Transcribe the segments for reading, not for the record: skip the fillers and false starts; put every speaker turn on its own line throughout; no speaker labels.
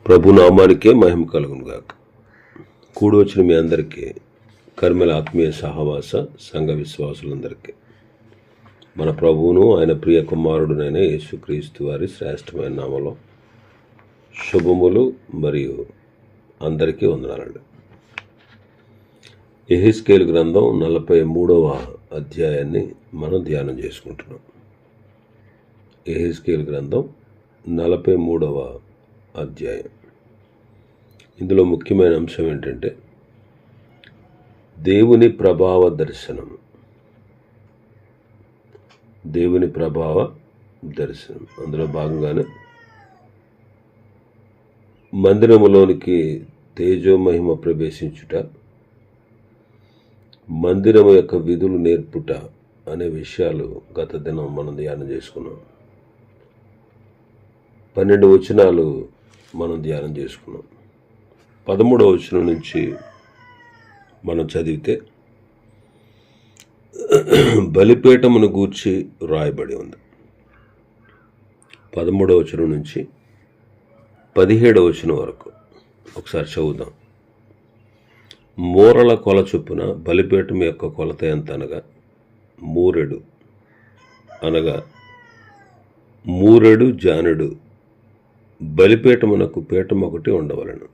ప్రభు నామానికే మహిమ కలుగును గాక. కూడి వచ్చిన మీ అందరికీ, కర్మల ఆత్మీయ సహవాస సంఘ విశ్వాసులందరికీ మన ప్రభువును ఆయన ప్రియ కుమారుడునైన యేసుక్రీస్తు వారి శ్రేష్టమైన నామలో శుభములు మరియు అందరికీ వందనాలండి. యెహెజ్కేలు గ్రంథం 43వ అధ్యాయాన్ని మనం ధ్యానం చేసుకుంటున్నాం. యెహెజ్కేలు గ్రంథం 43వ అధ్యాయం. ఇందులో ముఖ్యమైన అంశం ఏంటంటే దేవుని ప్రభావ దర్శనం. దేవుని ప్రభావ దర్శనం అందులో భాగంగానే మందిరములోనికి తేజోమహిమ ప్రవేశించుట, మందిరము యొక్క విధులు నేర్పుట అనే విషయాలు గత దినం మనం ధ్యానం చేసుకున్నాం. 12 వచనాలు మనం ధ్యానం చేసుకున్నాం. 13వ వచనం నుంచి మనం చదివితే బలిపీఠమును గూర్చి రాయబడి ఉంది. 13వ వచనం నుంచి 17వ వచనం వరకు ఒకసారి చదువుదాం. మూరల కొల చొప్పున బలిపీఠం యొక్క కొలత ఎంత అనగా మూరెడు, అనగా మూరెడు జానెడు బలిపీఠమునకు పీఠం ఒకటి ఉండవలను.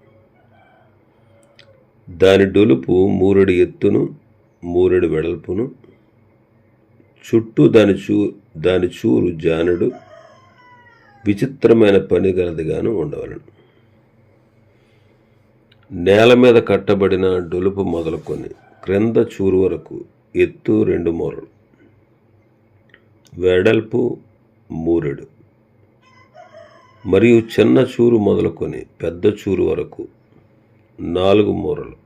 దాని డొలుపు మూరెడు ఎత్తును, మూరెడు వెడల్పును, చుట్టూ దాని చూరు జానెడు విచిత్రమైన పని గలదిగాను ఉండవలను. నేల మీద కట్టబడిన డొలుపు మొదలుకొని క్రింద చూరు వరకు ఎత్తు 2 మూరలు, వెడల్పు మూరెడు, మరియు చిన్న చూరు మొదలుకొని పెద్ద చూరు వరకు 4 మూరలు,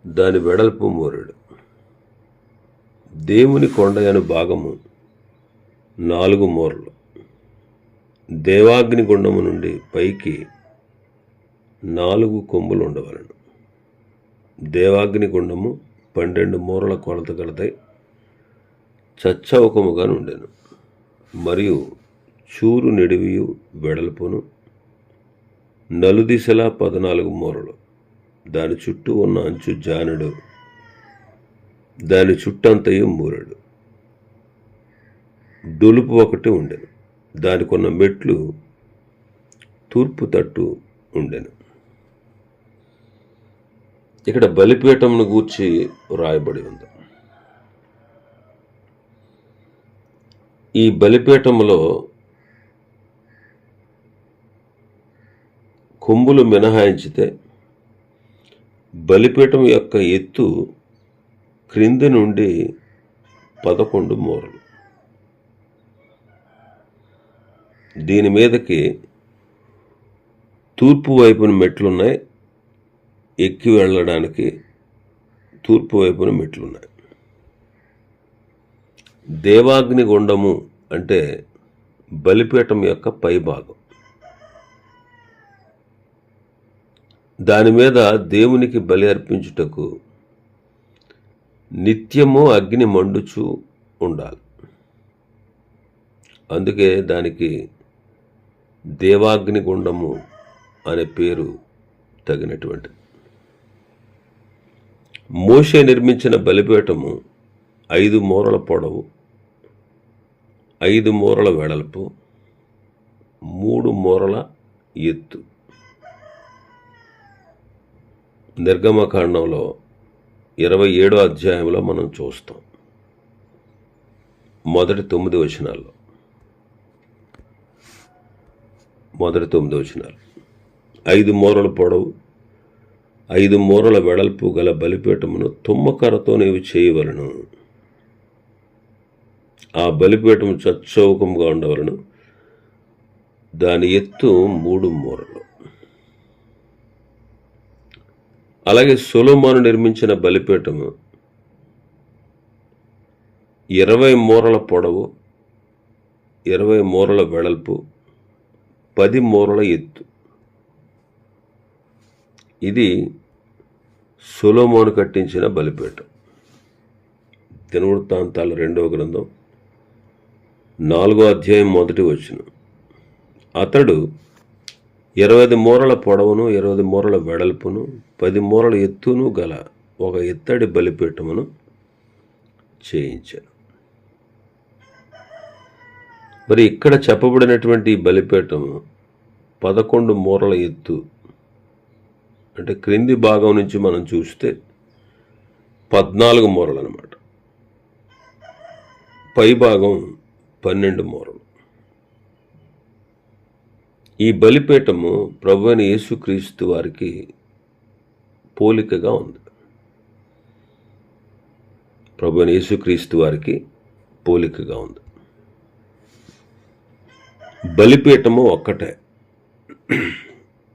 దాని వెడల్పు మూరెడు. దేవుని కొండయను భాగము 4 మూరలు. దేవాగ్ని గుండము నుండి పైకి 4 కొమ్ములు ఉండవలను. దేవాగ్ని గుండము 12 మూరల కొలత గలదై చచ్చౌకముగా నుండెను. మరియు చూరు నిడివియు వెడల్పును నలుదిశలా 14 మూరలు. దాని చుట్టూ ఉన్న అంచు జానెడు, దాని చుట్టంతయు మూరెడు. డొలుపు ఒకటి ఉండెను. దానికున్న మెట్లు తూర్పు తట్టు ఉండెను. ఇక్కడ బలిపీఠమును గూర్చి రాయబడి ఉంది. ఈ బలిపీఠములో కొమ్ములు మినహాయించితే బలిపీఠం యొక్క ఎత్తు క్రింది నుండి 11 మూరలు. దీని మీదకి తూర్పు వైపున మెట్లున్నాయి. ఎక్కి వెళ్ళడానికి తూర్పు వైపున మెట్లున్నాయి. దేవాగ్ని గుండము అంటే బలిపీఠం యొక్క పైభాగం. దాని మీద దేవునికి బలి అర్పించుటకు నిత్యము అగ్ని మండుచు ఉండాలి. అందుకే దానికి దేవాగ్ని గుండము అనే పేరు తగినటువంటి. మోషే నిర్మించిన బలిపీఠము 5 మూరల పొడవు, 5 మూరల వెడల్పు, 3 మూరల ఎత్తు. నిర్గమకాండంలో 27వ అధ్యాయంలో మనం చూస్తాం. మొదటి 9 వచనాల్లో 5 మూరల పొడవు, 5 మూరల వెడల్పు గల బలిపీఠమును తుమ్మకర్రతో నీవు చేయవలను. ఆ బలిపీఠము చచ్చౌకముగా ఉండవలను. దాని ఎత్తు 3 మూరలు. అలాగే సొలొమోను నిర్మించిన బలిపీఠము 20 మూరల పొడవు, 20 మూరల వెడల్పు, 10 మూరల ఎత్తు. ఇది సొలొమోను కట్టించిన బలిపీఠం. దినవృత్తాంతాల 2వ గ్రంథం 4వ అధ్యాయం 1వ వచనం. అతడు 20 మూరల పొడవును 20 మూరల వెడల్పును 10 మూరల ఎత్తును గల ఒక ఇత్తడి బలిపీఠమును చేయించాను. మరి ఇక్కడ చెప్పబడినటువంటి బలిపీఠము 11 మూరల ఎత్తు, అంటే క్రింది భాగం నుంచి మనం చూస్తే 14 మూరలు అన్నమాట. పై భాగం 12 మూరలు. ఈ బలిపీఠము ప్రభువైన యేసుక్రీస్తు వారికి పోలికగా ఉంది. ప్రభువైన యేసుక్రీస్తు వారికి పోలికగా ఉంది. బలిపీఠము ఒక్కటే,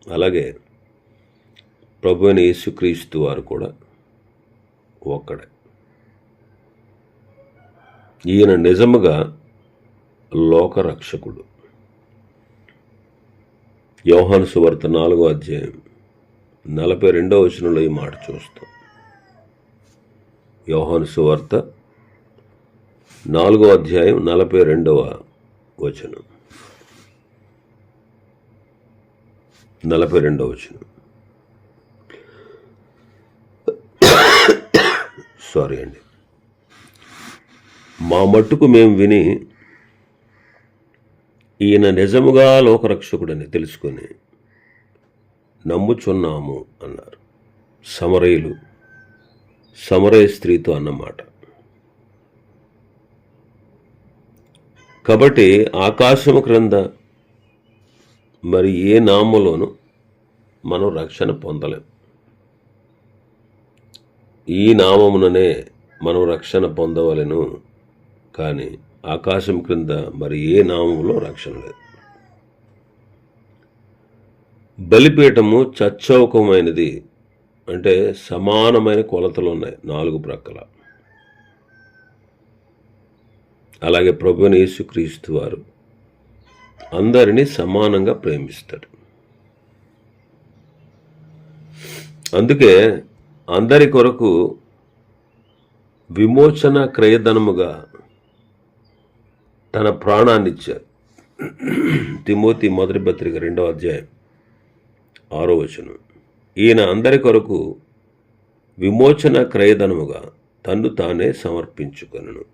అలాగే ప్రభువైన యేసుక్రీస్తు వారు కూడా ఒక్కడే. ఈయన నిజముగా లోకరక్షకుడు. యోహాను సువార్త 4వ అధ్యాయం 42వ వచనంలో ఈ మాట చూస్తాం. యోహాను సువార్త 4వ అధ్యాయం 42వ వచనం. 42వ వచనం. సారీ అండి. మా మట్టుకు మేము విని ఈయన నిజముగా లోకరక్షకుడని తెలుసుకొని నమ్ముచున్నాము అన్నారు. సమరయ స్త్రీతో అన్నమాట. కాబట్టి ఆకాశము క్రింద మరి ఏ నామములోనూ మనం రక్షణ పొందలేం. ఈ నామముననే మనం రక్షణ పొందవలెను, కానీ ఆకాశం క్రింద మరి ఏ నామములో రక్షణ లేదు. బలిపీఠము చచ్చౌకమైనది, అంటే సమానమైన కొలతలు ఉన్నాయి 4 ప్రక్కల. అలాగే ప్రభువైన యేసుక్రీస్తు వారు అందరినీ సమానంగా ప్రేమిస్తాడు. అందుకే అందరి కొరకు విమోచన క్రయధనముగా తన ప్రాణాన్ని ఇచ్చారు. తిమోతి 1వ పత్రిక 2వ అధ్యాయం 6వ వచనం. ఈయన అందరి కొరకు విమోచన క్రయధనముగా తన్ను తానే సమర్పించుకొనెను.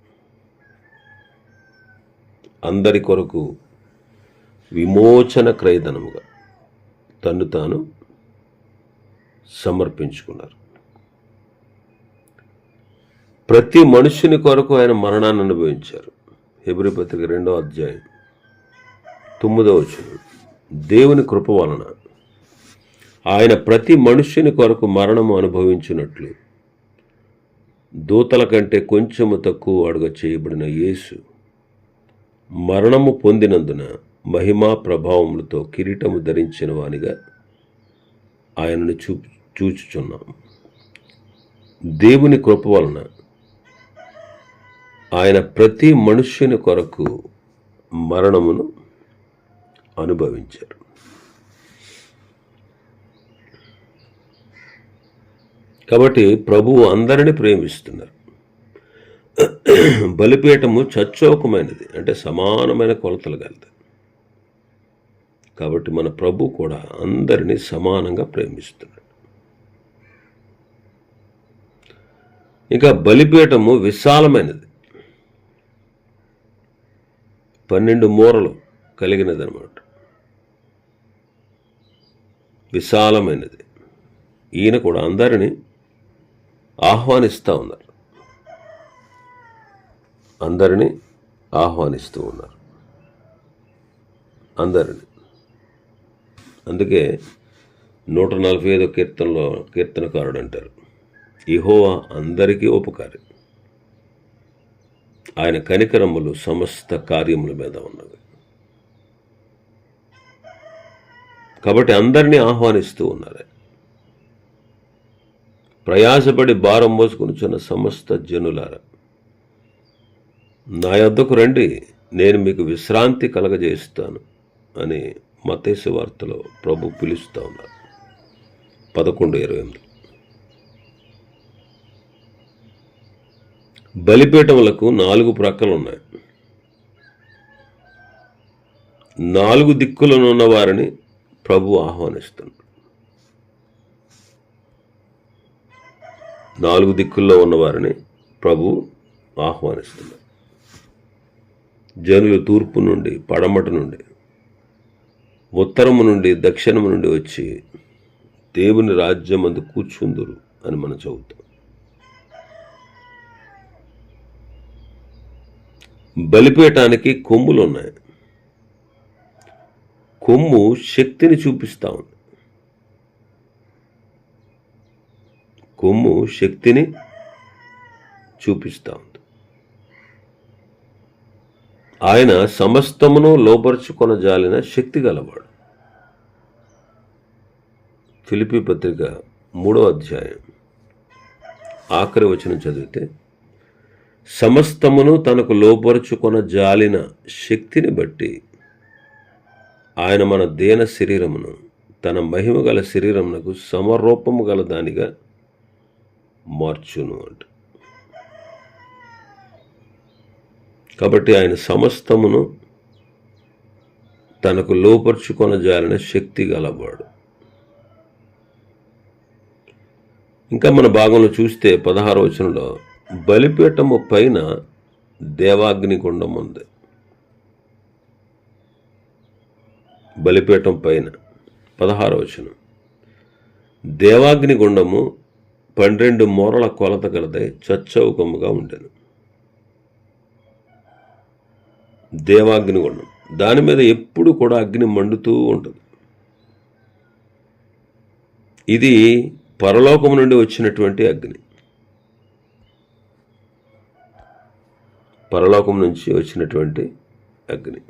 అందరి కొరకు విమోచన క్రయధనముగా తన్ను తాను సమర్పించుకున్నారు. ప్రతి మనుషుని కొరకు ఆయన మరణాన్ని అనుభవించారు. హెబ్రీ పత్రిక 2వ అధ్యాయం 9వ వచనం. దేవుని కృప వలన ఆయన ప్రతి మనుష్యుని కొరకు మరణము అనుభవించినట్లు దూతల కంటే కొంచెము తక్కువ అడుగ చేయబడిన యేసు మరణము పొందినందున మహిమా ప్రభావములతో కిరీటము ధరించిన వానిగా ఆయనను చూచుచున్నాం. దేవుని కృప వలన ఆయన ప్రతి మనుష్యుని కొరకు మరణమును అనుభవించారు. కాబట్టి ప్రభువు అందరినీ ప్రేమిస్తున్నారు. బలిపీఠము చచ్చౌకమైనది, అంటే సమానమైన కొలతలు కలదు. కాబట్టి మన ప్రభు కూడా అందరినీ సమానంగా ప్రేమిస్తున్నాడు. ఇంకా బలిపీఠము విశాలమైనది, 12 మూరలు కలిగినది అన్నమాట. విశాలమైనది. ఈయన కూడా అందరినీ ఆహ్వానిస్తూ ఉన్నారు. అందరినీ ఆహ్వానిస్తూ ఉన్నారు. అందరినీ. అందుకే 145వ కీర్తనలో కీర్తనకారుడు అంటారు, యెహోవా అందరికీ ఉపకారి, ఆయన కనికరములు సమస్త కార్యముల మీద ఉన్నవి. కాబట్టి అందరినీ ఆహ్వానిస్తూ ఉన్నారు. ప్రయాసపడి భారం మోసుకొనుచున్న సమస్త జనులారా, నా యొద్దకు రండి, నేను మీకు విశ్రాంతి కలగజేస్తాను అని మత్తయి సువార్తలో ప్రభు పిలుస్తూ ఉన్నారు. 11:28. బలిపీఠములకు 4 ప్రక్కలు ఉన్నాయి. 4 దిక్కులనున్న వారిని ప్రభు ఆహ్వానిస్తున్నాడు. 4 దిక్కుల్లో ఉన్నవారిని ప్రభు ఆహ్వానిస్తున్నాడు. జనులు తూర్పు నుండి, పడమట నుండి, ఉత్తరము నుండి, దక్షిణము నుండి వచ్చి దేవుని రాజ్యమందు కూర్చుందురు అని మనం చదువుతాం. బలిపీఠానికి కొమ్ములు ఉన్నాయి. కొమ్ము శక్తిని చూపిస్తూ ఉంది. కొమ్ము శక్తిని చూపిస్తూ ఉంది. ఆయన సమస్తమును లోపరుచుకొనజాలిన శక్తి గలవాడు. ఫిలిప్పీ పత్రిక 3వ అధ్యాయం ఆఖరి వచనం చదివితే, సమస్తమును తనకు లోపరుచుకొనజాలిన శక్తిని బట్టి ఆయన మన దేన శరీరమును తన మహిమ గల శరీరమునకు సమరూపము గల దానిగా మార్చును అంట. కాబట్టి ఆయన సమస్తమును తనకు లోపరుచుకొనజాలిన శక్తి గలవాడు. ఇంకా మన భాగంలో చూస్తే 16వ వచనంలో బలిపీఠము పైన దేవాగ్ని గుండం ఉంది. బలిపీఠం పైన 16వ వచనం, దేవాగ్ని గుండము 12 మూరల కొలత గలదై చచ్చౌకముగా ఉండెను. దేవాగ్ని గుండం, దాని మీద ఎప్పుడు కూడా అగ్ని మండుతూ ఉంటుంది. ఇది పరలోకము నుండి వచ్చినటువంటి అగ్ని. పరలోకం నుంచి వచ్చినటువంటి అగ్ని.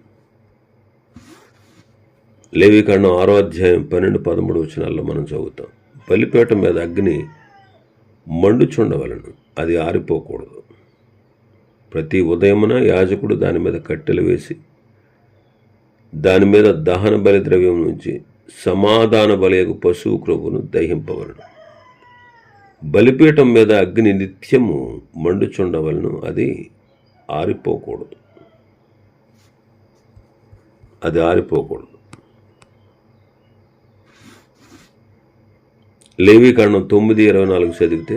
లేవీకాండం 6వ అధ్యాయం 12-13 వచనాల్లో మనం చదువుతాం. బలిపీఠం మీద అగ్ని మండుచుండవలను, అది ఆరిపోకూడదు. ప్రతి ఉదయమున యాజకుడు దాని మీద కట్టెలు వేసి దాని మీద దహన బలి ద్రవ్యం నుంచి సమాధాన బలియగు పశువు క్రొవ్వును దహింపవలను. బలిపీఠం మీద అగ్ని నిత్యము మండుచుండవలను, అది ఆరిపోకూడదు. అది ఆరిపోకూడదు. లేవీకాండం 9:24 చదివితే,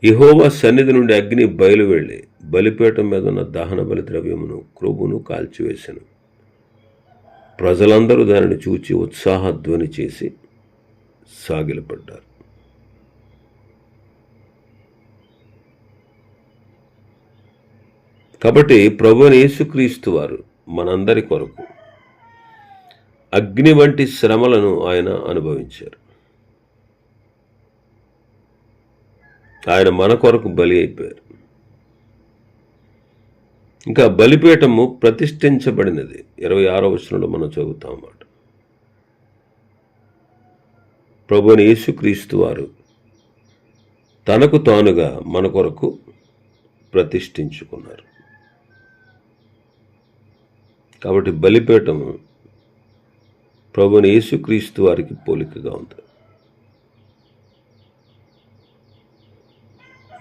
యెహోవా సన్నిధి నుండి అగ్ని బయలు వెళ్ళి బలిపీఠం మీద ఉన్న దహన బలి ద్రవ్యమును క్రొవ్వును కాల్చివేసెను. ప్రజలందరూ దానిని చూచి ఉత్సాహధ్వని చేసి సాగిలపడ్డారు. కాబట్టి ప్రభువైన యేసుక్రీస్తు వారు మనందరి కొరకు అగ్ని వంటి శ్రమలను ఆయన అనుభవించారు. ఆయన మన కొరకు బలి అయిపోయారు. ఇంకా బలిపీఠము ప్రతిష్ఠించబడినది 26వ వచనంలో మనం చదువుతాం అన్నమాట. ప్రభువైన యేసుక్రీస్తు వారు తనకు తానుగా మన కొరకు ప్రతిష్ఠించుకున్నారు. కాబట్టి బలిపీఠము ప్రభువైన యేసుక్రీస్తు వారికి పోలికగా ఉంది.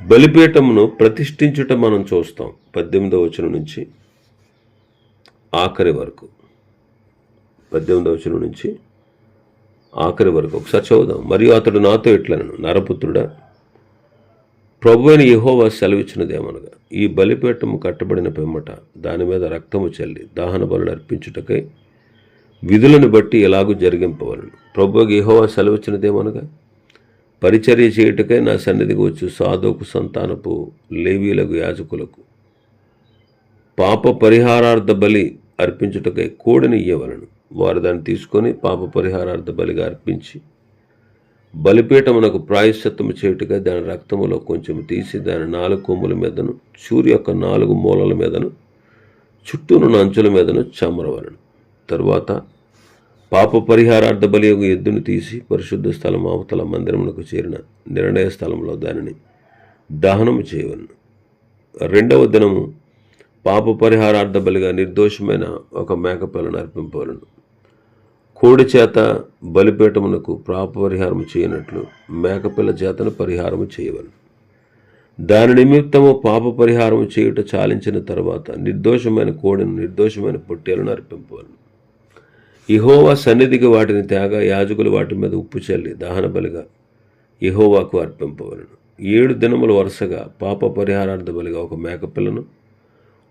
బలిపీఠమును ప్రతిష్ఠించుట మనం చూస్తాం 18వ వచనం నుంచి ఆఖరి వరకు. 18వ వచనం నుంచి ఆఖరి వరకు ఒకసారి చదువుదాం. మరియు అతడు నాతో ఇట్లనెను, నరపుత్రుడా, ప్రభువైన యెహోవా సెలవిచ్చినదేమనగా, ఈ బలిపీఠము కట్టబడిన పిమ్మట దాని మీద రక్తము చల్లి దహన బలులు అర్పించుటకై విధులను బట్టి ఎలాగూ జరిగింపవలను. ప్రభువుకి యెహోవా సెలవిచ్చినదేమనగా, పరిచర్య చేయుటకై నా సన్నిధికి వచ్చు సాదోకు సంతానపు లేవీలకు యాజకులకు పాప పరిహారార్థ బలి అర్పించుటకై కోడిని ఇయ్యవలను. వారు దాన్ని తీసుకొని పాప పరిహారార్థ బలిగా అర్పించి బలిపీఠమునకు ప్రాయశ్చిత్తము చేయుటకై దాని రక్తములో కొంచెం తీసి దాని 4 కొమ్ముల మీదను సూర్య యొక్క 4 మూలల మీదను చుట్టూనున్న అంచుల మీదను చమరవలను. తరువాత పాప పరిహారార్థ బలి యొక్క ఎద్దును తీసి పరిశుద్ధ స్థలం అవతల మందిరమునకు చేరిన నిర్ణయ స్థలంలో దానిని దహనము చేయవలను. 2వ దినము పాప పరిహారార్థ బలిగా నిర్దోషమైన ఒక మేకపిల్లను అర్పింపవలను. కోడి చేత బలిపీఠమునకు పాప పరిహారము చేయనట్లు మేకపిల్ల చేతను పరిహారము చేయవలను. దాని నిమిత్తము పాప పరిహారము చేయుట చాలించిన తర్వాత నిర్దోషమైన కోడిని నిర్దోషమైన పొట్టేలను అర్పింపవలను. యెహోవా సన్నిధికి వాటిని తేగా యాజకులు వాటి మీద ఉప్పు చల్లి దహన బలిగా యెహోవాకు అర్పింపవలెను. 7 దినములు వరుసగా పాప పరిహారార్థ బలిగా ఒక మేకపిల్లను,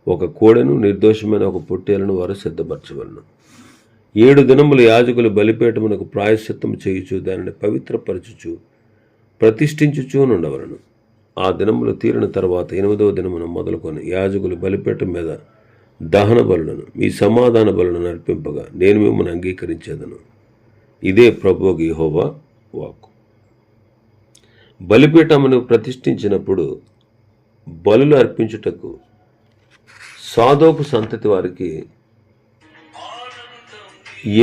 ఒక కోడెను, నిర్దోషమైన ఒక పొట్టేలను వారు సిద్ధపరచవలను. 7 దినములు యాజకులు బలిపీఠమునకు ప్రాయశ్చిత్తము చేయుచు దానిని పవిత్రపరచుచు ప్రతిష్ఠించుచూ నుండవలను. ఆ దినములు తీరిన తర్వాత 8వ దినమున మొదలుకొని యాజకులు బలిపీఠం మీద దహన బలులను, మీ సమాధాన బలులను అర్పింపగా నేను మిమ్మల్ని అంగీకరించేదను. ఇదే ప్రభువు యెహోవా వాక్కు. బలిపీఠమును ప్రతిష్ఠించినప్పుడు బలులు అర్పించుటకు సాదోకు సంతతి వారికి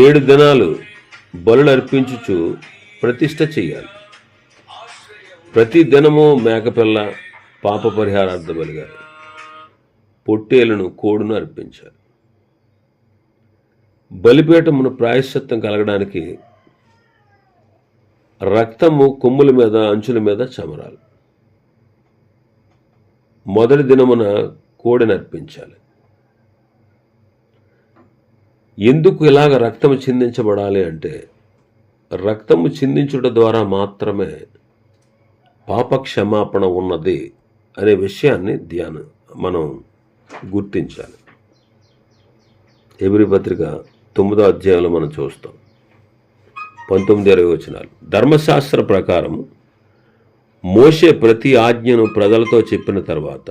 7 దినాలు బలులు అర్పించుచు ప్రతిష్ఠ చెయ్యాలి. ప్రతి దినము మేకపిల్ల పాప పరిహారార్థ బలిగా పొట్టేలను, కోడును అర్పించాలి. బలిపీఠమును ప్రాయశ్చిత్తం కలగడానికి రక్తము కొమ్ముల మీద, అంచుల మీద చమరాలి. మొదటి దినమున కోడిని అర్పించాలి. ఎందుకు ఇలాగ రక్తము చిందించబడాలి అంటే, రక్తము చిందించుట ద్వారా మాత్రమే పాప క్షమాపణ ఉన్నది అనే విషయాన్ని మనం గుర్తించాలి. హెబ్రీ పత్రిక 9వ అధ్యాయంలో మనం చూస్తాం 19-20 వచనాలు. ధర్మశాస్త్ర ప్రకారము మోషే ప్రతి ఆజ్ఞను ప్రజలతో చెప్పిన తర్వాత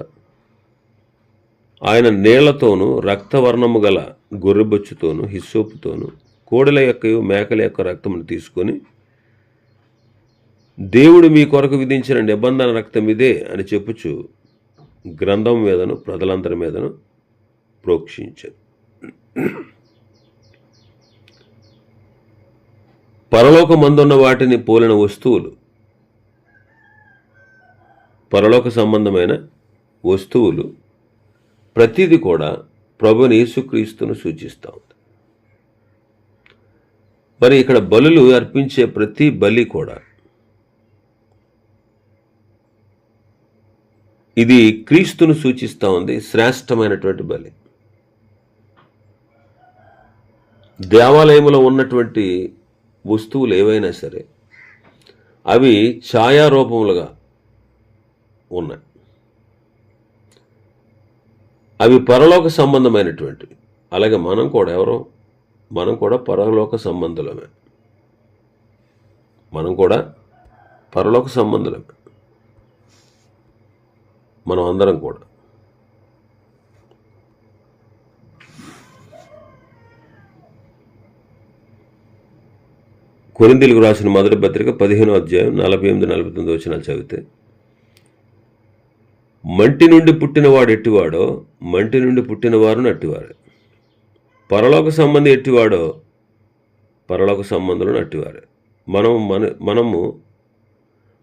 ఆయన నీళ్లతోనూ రక్తవర్ణము గల గొర్రెబొచ్చుతోనూ హిస్సోపుతోనూ కోడెల యొక్కయు మేకల యొక్క రక్తమును తీసుకొని దేవుడు మీ కొరకు విధించిన నిబంధన రక్తం ఇదే అని చెప్పుచు గ్రంథం మీదను ప్రజలందరి మీదను ప్రోక్షించారు. పరలోకమందున్న వాటిని పోలిన వస్తువులు, పరలోక సంబంధమైన వస్తువులు ప్రతిదీ కూడా ప్రభువైన యేసుక్రీస్తును సూచిస్తూ ఉంది. మరి ఇక్కడ బలులు అర్పించే ప్రతి బలి కూడా ఇది క్రీస్తును సూచిస్తూ ఉంది. శ్రేష్టమైనటువంటి బలి. దేవాలయంలో ఉన్నటువంటి వస్తువులు ఏవైనా సరే అవి ఛాయారూపములుగా ఉన్నాయి. అవి పరలోక సంబంధమైనటువంటివి. అలాగే మనం కూడా పరలోక సంబంధులమే. మనం అందరం కూడా. కొరింథీయులకు రాసిన మొదటి పత్రిక 15వ అధ్యాయం 48-49 వచనాలు చదివితే, మంటి నుండి పుట్టినవాడు ఎట్టివాడో మంటి నుండి పుట్టినవారు అట్టివారే, పరలోక సంబంధి ఎట్టివాడో పరలోక సంబంధులను అట్టివారే. మనము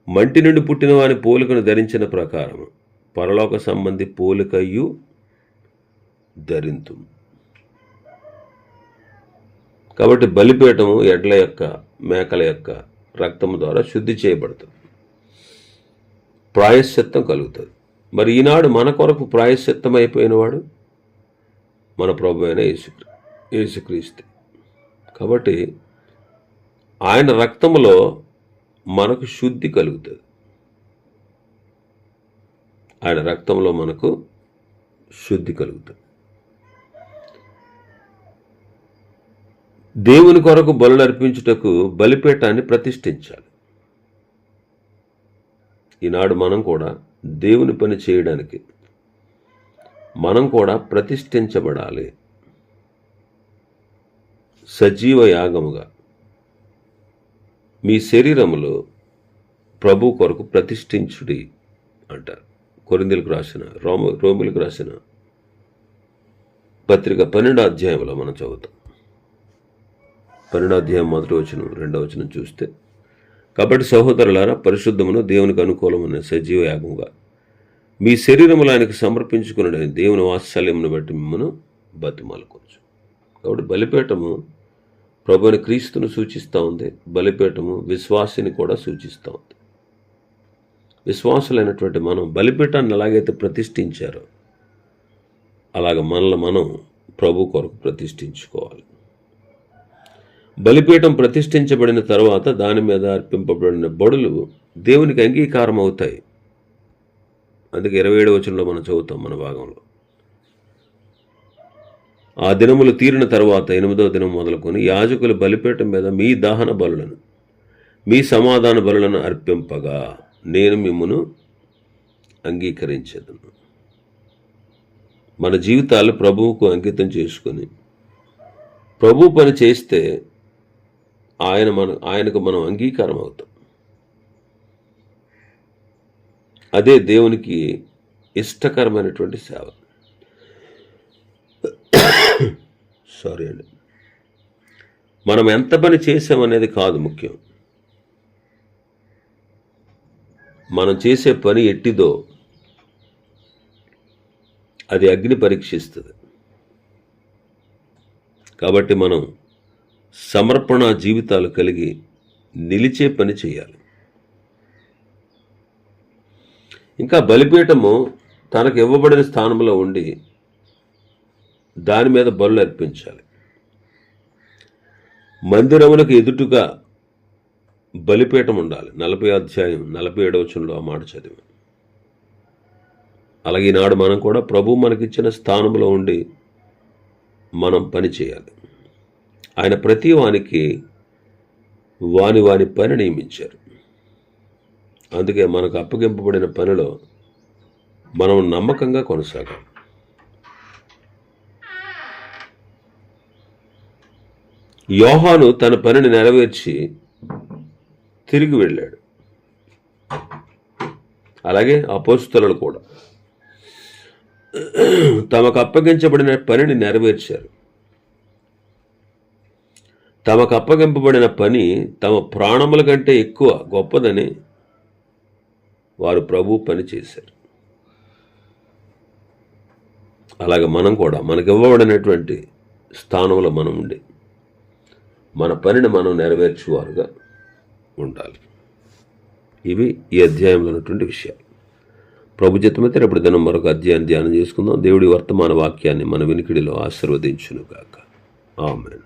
మంటి నుండి పుట్టిన వాని పోలికను ధరించిన ప్రకారము పరలోక సంబంధి పోలికయు ధరింతు. కాబట్టి బలిపీఠము ఎడ్ల యొక్క, మేకల యొక్క రక్తము ద్వారా శుద్ధి చేయబడుతుంది, ప్రాయశ్చిత్తం కలుగుతుంది. మరి ఈనాడు మన కొరకు ప్రాయశ్చిత్తం అయిపోయినవాడు మన ప్రభు అయిన యేసుక్రీస్తు. కాబట్టి ఆయన రక్తములో మనకు శుద్ధి కలుగుతుంది. ఆయన రక్తంలో మనకు శుద్ధి కలుగుతుంది. దేవుని కొరకు బలులు అర్పించుటకు బలిపీఠాన్ని ప్రతిష్ఠించాలి. ఈనాడు మనం కూడా దేవుని పని చేయడానికి మనం కూడా ప్రతిష్ఠించబడాలి. సజీవ యాగముగా మీ శరీరములో ప్రభు కొరకు ప్రతిష్ఠించుడి అంటారు. కొరింథీయులకు రాసిన రోమీయులకు రాసిన పత్రిక 12వ అధ్యాయంలో మనం చదువుతాం. 12వ అధ్యాయం 1వ వచనం 2వ వచనం చూస్తే, కాబట్టి సహోదరులారా, పరిశుద్ధమును దేవునికి అనుకూలమైన సజీవ యాగముగా మీ శరీరములు ఆయనకు సమర్పించుకున్నాడని దేవుని వాత్సల్యమును బట్టి మిమ్మల్ని బతిమాలుకోవచ్చు. కాబట్టి బలిపీఠము ప్రభువుని క్రీస్తును సూచిస్తూ ఉంది. బలిపీఠము విశ్వాసిని కూడా సూచిస్తూ ఉంది. విశ్వాసులైనటువంటి మనం బలిపీఠాన్ని ఎలాగైతే ప్రతిష్ఠించారో అలాగ మనల్ని మనం ప్రభు కొరకు ప్రతిష్ఠించుకోవాలి. బలిపీఠం ప్రతిష్ఠించబడిన తర్వాత దాని మీద అర్పింపబడిన బడులు దేవునికి అంగీకారం అవుతాయి. అందుకే 27వ వచనంలో మనం చదువుతాం మన భాగంలో. ఆ దినములు తీరిన తర్వాత 8వ దినం మొదలుకొని యాజకులు బలిపీఠం మీద మీ దహన బలులను మీ సమాధాన బలులను అర్పింపగా నేను మిమ్మును అంగీకరించేదను. మన జీవితాలు ప్రభువుకు అంకితం చేసుకొని ప్రభు పని చేస్తే ఆయనకు మనం అంగీకారం అవుతాం. అదే దేవునికి ఇష్టకరమైనటువంటి సేవ. సారీ అండి. మనం ఎంత పని చేసామనేది కాదు ముఖ్యం, మనం చేసే పని ఎట్టిదో అది అగ్ని పరీక్షిస్తుంది. కాబట్టి మనం సమర్పణ జీవితాలు కలిగి నిలిచే పని చేయాలి. ఇంకా బలిపీఠము తనకు ఇవ్వబడిన స్థానంలో ఉండి దాని మీద బలులు అర్పించాలి. మందిరములకు ఎదుటుగా బలిపీఠం ఉండాలి. 40 అధ్యాయం 47వ వచనంలో ఆ మాట చదివి. అలాగే ఈనాడు మనం కూడా ప్రభు మనకిచ్చిన స్థానంలో ఉండి మనం పని చేయాలి. ఆయన ప్రతి వానికి వాని పని నియమించారు. అందుకే మనకు అప్పగింపబడిన పనిలో మనం నమ్మకంగా కొనసాగాలి. యోహాను తన పనిని నెరవేర్చి తిరిగి వెళ్ళాడు. అలాగే అపోస్తలులు కూడా తమకు అప్పగించబడిన పనిని నెరవేర్చారు. తమకు అప్పగింపబడిన పని తమ ప్రాణముల కంటే ఎక్కువ గొప్పదని వారు ప్రభు పని చేశారు. అలాగే మనం కూడా మనకు ఇవ్వబడినటువంటి స్థానంలో మనం ఉండి మన పనిని మనం నెరవేర్చువారుగా ఉండాలి. ఇవి ఈ అధ్యాయంలో ఉన్నటువంటి విషయాలు. ప్రభు చిత్తమైతే రేపటి దినం మరొక అధ్యాయాన్ని ధ్యానం చేసుకుందాం. దేవుడి వర్తమాన వాక్యాన్ని మన వినికిడిలో ఆశీర్వదించును గాక. ఆమేన్.